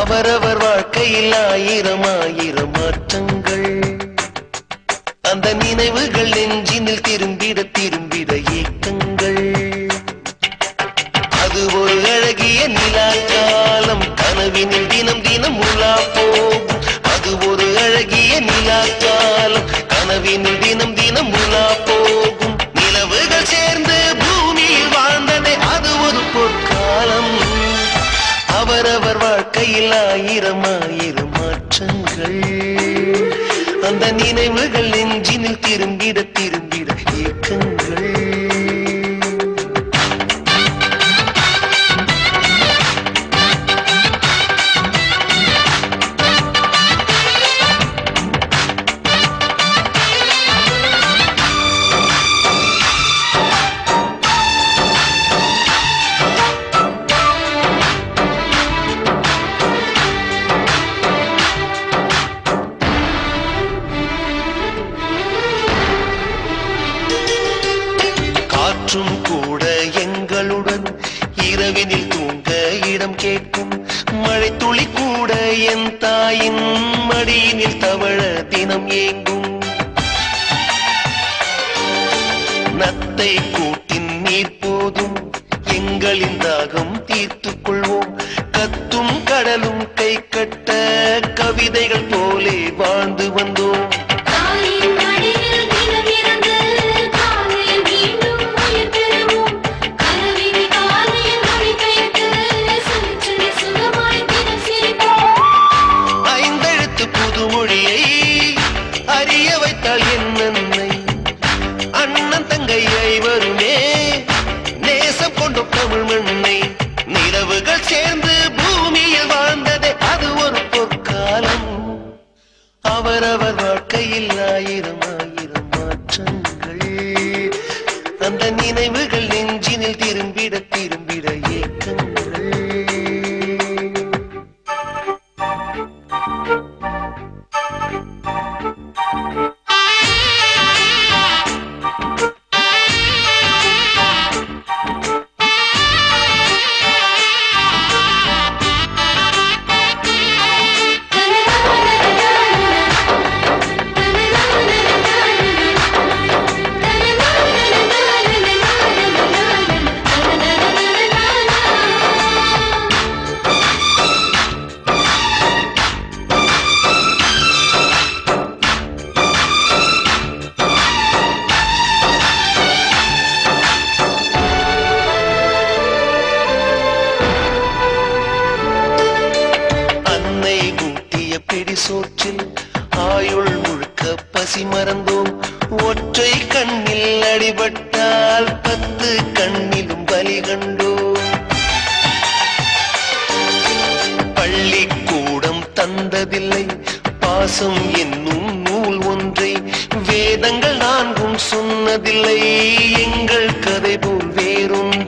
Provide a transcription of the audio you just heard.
அவரவர் வாழ்க்கையில் ஆயிரம் ஆயிரம் மாற்றங்கள் அந்த நினைவுகள் நெஞ்சினில் திரும்பிட திரும்பிட ஏக்கங்கள் அது ஒரு அழகிய நிலா காலம் கனவினில் தினம் தினம் உலா போகும் அது ஒரு அழகிய நிலா காலம் கனவினில் தினம் தினம் உலா போகும் நிலவுகள் சேர்ந்து பூமியில் வாழ்ந்ததே அது ஒரு பொற்காலம் அவரவர் வாழ்க்கையில் ஆயிரம் ஆயிரம் மாற்றங்கள் அந்த நினைவுகள் நெஞ்சினில் திரும்பிட திரும்பிட ஏக்கங்கள் காற்றும் கூட எங்களுடன் இரவினில் தூங்க இடம் கேட்கும் மழை துளி கூட என் தாயின் மடியினில் தவழ தினம் ஏங்கும் நத்தை கூட்டின் நீர் போதும் எங்களின் தாகம் தீர்த்துக் கொள்வோம் கத்தும் கடலும் கை கட்ட கவிதைகள் போலே வாழ்ந்து வந்தோம் அறிய வைத்தால் என்னை அண்ணன் தங்கையை வருமே நேசம் கொண்ட தமிழ் மண்ணை நிலவுகள் சேர்ந்து பூமியில் வாழ்ந்ததே அது ஒரு பொற்காலம் அவரவர் வாழ்க்கையில் ஆயிரம் ஆயிரம் மாற்றங்கள் அந்த நினைவுகள் நெஞ்சினில் திரும்பிட திரும்பிட ஏக்கங்கள் சோற்றில் ஆயுள் முழுக்க பசி மறந்தோம் ஒற்றை கண்ணில் அடிபட்டால் 10 கண்ணிலும் பலி கண்டோம் பள்ளிக்கூடம் தந்ததில்லை பாசம் என்னும் நூல் ஒன்றை வேதங்கள் 4 சொன்னதில்லை எங்கள் கதை போல் வேறொன்று